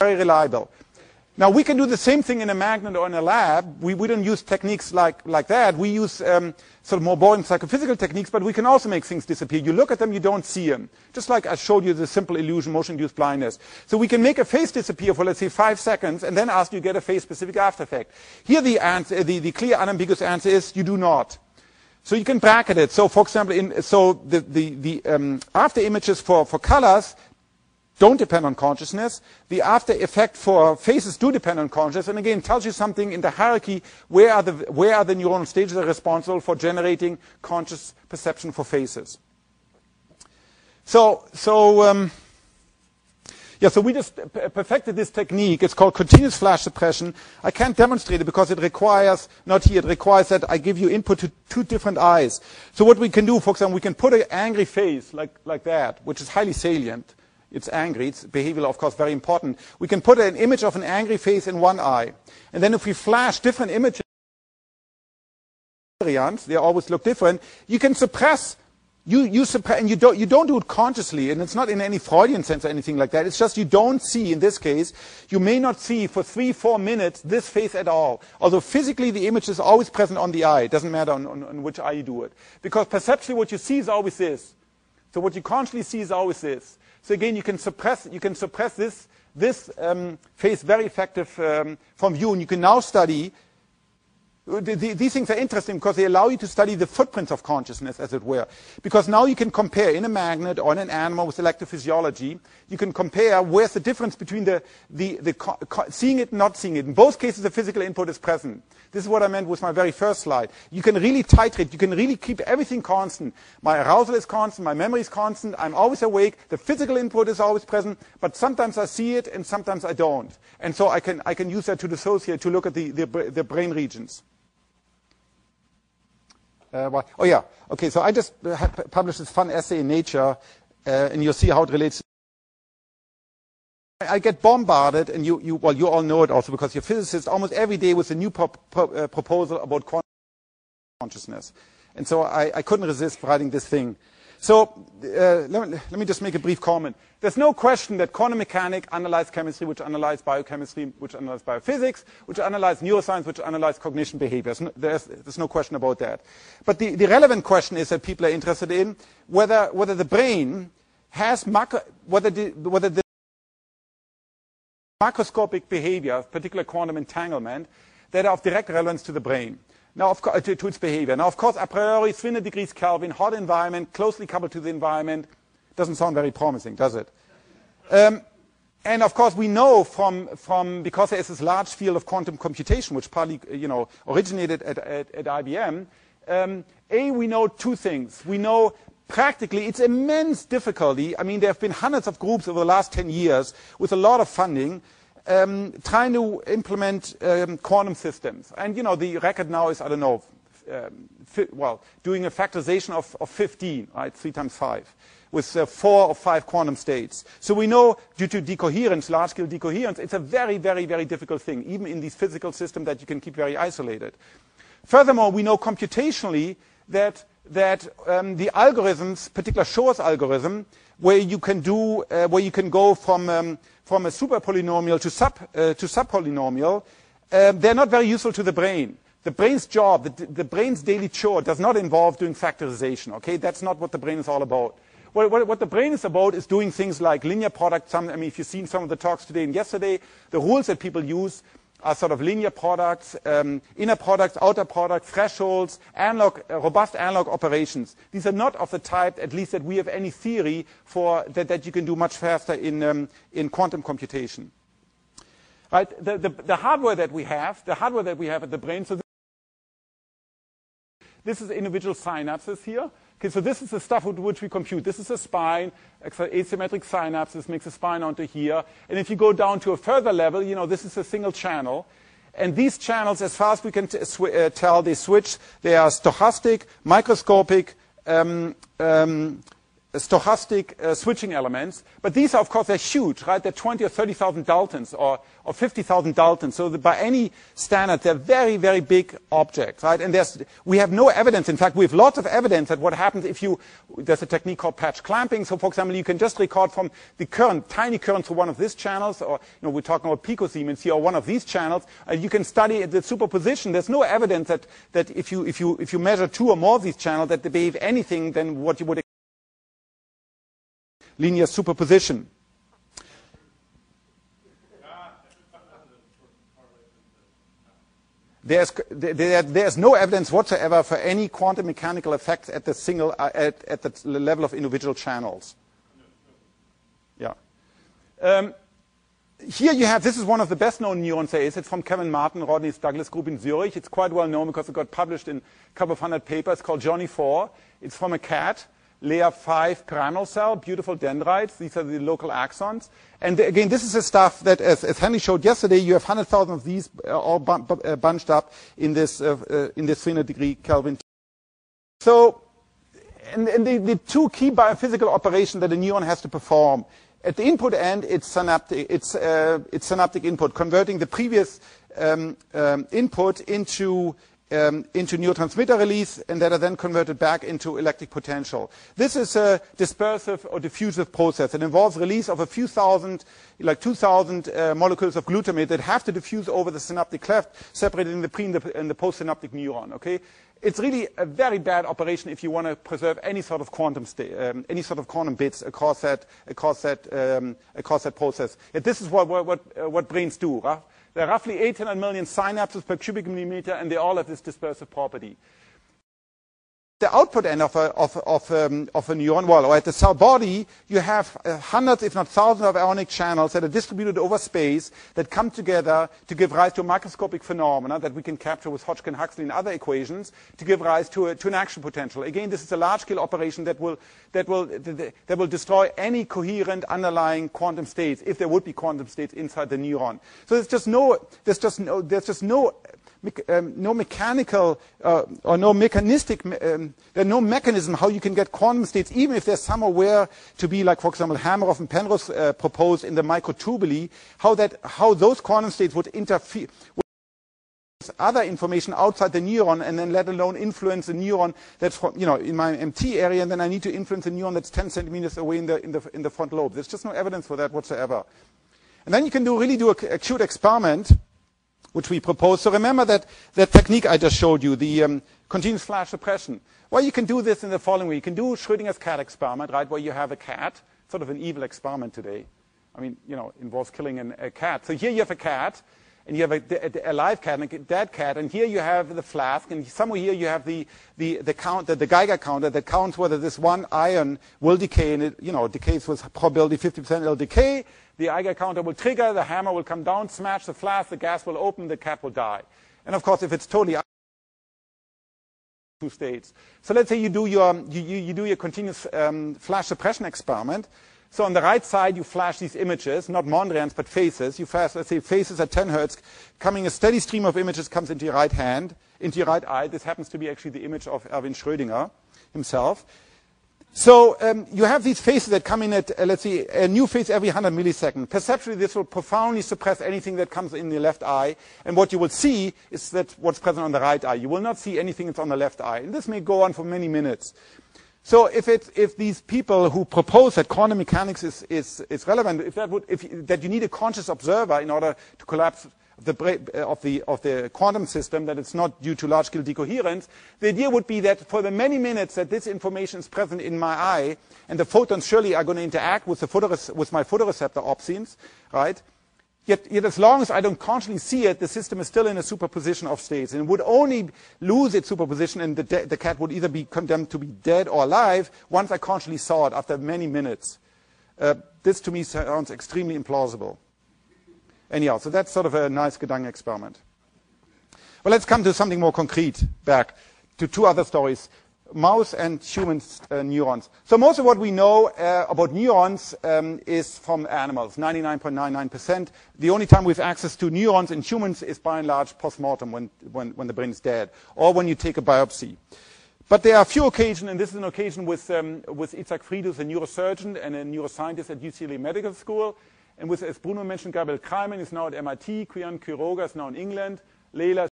very reliable. Now, we can do the same thing in a magnet or in a lab. We don't use techniques like that. We use sort of more boring psychophysical techniques, but we can also make things disappear. You look at them, you don't see them. Just like I showed you the simple illusion, motion-induced blindness. So we can make a face disappear for, let's say, 5 seconds, and then ask you to get a face-specific after effect. Here the answer, the clear, unambiguous answer is you do not. So you can bracket it. So, for example, the after images for colors don't depend on consciousness. The after effect for faces do depend on consciousness. And again, tells you something in the hierarchy. Where are the neuronal stages that are responsible for generating conscious perception for faces? So we just perfected this technique. It's called continuous flash suppression. I can't demonstrate it because it requires, not here, it requires that I give you input to 2 different eyes. So what we can do, for example, we can put an angry face like that, which is highly salient. It's angry. It's behavioral, of course, very important. We can put an image of an angry face in one eye. And then if we flash different images, they always look different, you can suppress. You suppress, and you don't do it consciously, and it's not in any Freudian sense or anything like that. It's just you don't see, in this case, you may not see for 3-4 minutes this face at all. Although physically the image is always present on the eye. It doesn't matter on which eye you do it. Because perceptually what you see is always this. So what you consciously see is always this. So again, you can suppress this face very effective from view, and you can now study. These things are interesting because they allow you to study the footprints of consciousness, as it were. Because now you can compare in a magnet or in an animal with electrophysiology, you can compare where's the difference between the seeing it and not seeing it. In both cases, the physical input is present. This is what I meant with my very first slide. You can really titrate. You can really keep everything constant. My arousal is constant. My memory is constant. I'm always awake. The physical input is always present. But sometimes I see it and sometimes I don't. And so I can use that to dissociate, to look at the brain regions. Oh yeah, okay, so I just published this fun essay in Nature, and you'll see how it relates. I get bombarded, and you all know it also because you're physicists, almost every day with a new proposal about quantum consciousness. And so I couldn't resist writing this thing. So let me just make a brief comment. There's no question that quantum mechanics analyze chemistry, which analyze biochemistry, which analyze biophysics, which analyze neuroscience, which analyze cognition behaviors. There's no question about that. But the relevant question is that people are interested in whether the brain has whether the macroscopic behavior, particular quantum entanglement, that are of direct relevance to the brain. Now, of course, to its behavior. Now, of course, a priori, 300 degrees Kelvin, hot environment, closely coupled to the environment, doesn't sound very promising, does it? And of course, we know because there is this large field of quantum computation, which partly, originated at IBM. We know 2 things. We know practically it's immense difficulty. I mean, there have been hundreds of groups over the last 10 years with a lot of funding. Trying to implement quantum systems. And, the record now is, I don't know, doing a factorization of 15, right, 3 times 5, with 4 or 5 quantum states. So we know, due to decoherence, large-scale decoherence, it's a very, very, very difficult thing, even in these physical systems that you can keep very isolated. Furthermore, we know computationally that the algorithms, particular Shor's algorithm, where you can go from a super polynomial to subpolynomial, they're not very useful to the brain. The brain's job, the brain's daily chore does not involve doing factorization, okay? That's not what the brain is all about. What the brain is about is doing things like linear products. If you've seen some of the talks today and yesterday, the rules that people use are sort of linear products, inner products, outer products, thresholds, robust analog operations. These are not of the type, at least that we have any theory for that you can do much faster in quantum computation. Right? The hardware that we have at the brain. So this is individual synapses here. Okay, so this is the stuff with which we compute. This is a spine, asymmetric synapses makes a spine onto here. And if you go down to a further level, this is a single channel. And these channels, as far as we can tell, they switch. They are stochastic, microscopic, stochastic switching elements. But these are, of course, they're huge, right? They're 20 or 30,000 Daltons or 50,000 Daltons. So that by any standard, they're very, very big objects, right? And we have no evidence. In fact, we have lots of evidence that what happens if there's a technique called patch clamping. So, for example, you can just record from the current, tiny current through one of these channels, or, we're talking about picosiemens here, or one of these channels, and you can study the superposition. There's no evidence that if you measure two or more of these channels, that they behave anything than what you would linear superposition. There's no evidence whatsoever for any quantum mechanical effects at the at the level of individual channels. Yeah. Here you have, this is one of the best known neurons there is. It's from Kevin Martin, Rodney Douglas group in Zurich. It's quite well known because it got published in a couple of hundred papers, called Johnny 4. It's from a cat. Layer 5 pyramidal cell, beautiful dendrites. These are the local axons. And again, this is the stuff that, as Henry showed yesterday, you have 100,000 of these all bunched up in this 300 degree Kelvin. So, and the two key biophysical operations that a neuron has to perform. At the input end, it's synaptic input, converting the previous input into neurotransmitter release, and that are then converted back into electric potential. This is a dispersive or diffusive process. It involves release of a few thousand, like 2,000 molecules of glutamate that have to diffuse over the synaptic cleft, separating the pre and the postsynaptic neuron. Okay, it's really a very bad operation if you want to preserve any sort of quantum bits across that process. Yet this is what brains do. Right? There are roughly 800 million synapses per cubic millimeter, and they all have this dispersive property. The output end of a neuron, well, or at the cell body, you have hundreds, if not thousands, of ionic channels that are distributed over space that come together to give rise to a microscopic phenomena that we can capture with Hodgkin-Huxley and other equations to give rise to an action potential. Again, this is a large-scale operation that will destroy any coherent underlying quantum states, if there would be quantum states inside the neuron. So there's just no mechanical or no mechanistic, there's no mechanism how you can get quantum states, even if there's somewhere to be, like, for example, Hameroff and Penrose proposed in the microtubuli, how those quantum states would interfere with other information outside the neuron, and then let alone influence the neuron that's from, in my MT area, and then I need to influence a neuron that's 10 centimeters away in the front lobe. There's just no evidence for that whatsoever. And then you can really do a cute experiment, which we propose. So remember that technique I just showed you, the continuous flash suppression. Well, you can do this in the following way. You can do Schrödinger's cat experiment, right, where you have a cat, sort of an evil experiment today. I mean, involves killing a cat. So here you have a cat, and you have a live cat and a dead cat, and here you have the flask, and somewhere here you have the Geiger counter that counts whether this one ion will decay, and it decays with probability 50%. It'll decay. The Geiger counter will trigger, the hammer will come down, smash the flask, the gas will open, the cat will die. And of course, if it's totally two states. So let's say you do your continuous flash suppression experiment. So on the right side, you flash these images, not Mondrians, but faces. You flash, let's say, faces at 10 hertz, a steady stream of images comes into your right hand, into your right eye. This happens to be actually the image of Erwin Schrödinger himself. So you have these phases that come in at, let's see, a new phase every 100 milliseconds. Perceptually, this will profoundly suppress anything that comes in the left eye. And what you will see is that what's present on the right eye. You will not see anything that's on the left eye. And this may go on for many minutes. So if these people who propose that quantum mechanics is relevant, that you need a conscious observer in order to collapse of the quantum system, that it's not due to large-scale decoherence, the idea would be that for the many minutes that this information is present in my eye, and the photons surely are going to interact with my photoreceptor opsins, right? Yet as long as I don't consciously see it, the system is still in a superposition of states, and it would only lose its superposition, and the cat would either be condemned to be dead or alive once I consciously saw it after many minutes. This to me sounds extremely implausible. Anyhow, so that's sort of a nice Gedanken experiment. Well, let's come to something more concrete, back to two other stories, mouse and human neurons. So most of what we know about neurons is from animals, 99.99%. The only time we have access to neurons in humans is by and large post-mortem, when the brain is dead, or when you take a biopsy. But there are a few occasions, and this is an occasion with Itzhak Friedus, a neurosurgeon and a neuroscientist at UCLA Medical School, and with, as Bruno mentioned, Gabriel Kreiman is now at MIT, Kiran Quiroga is now in England, Leila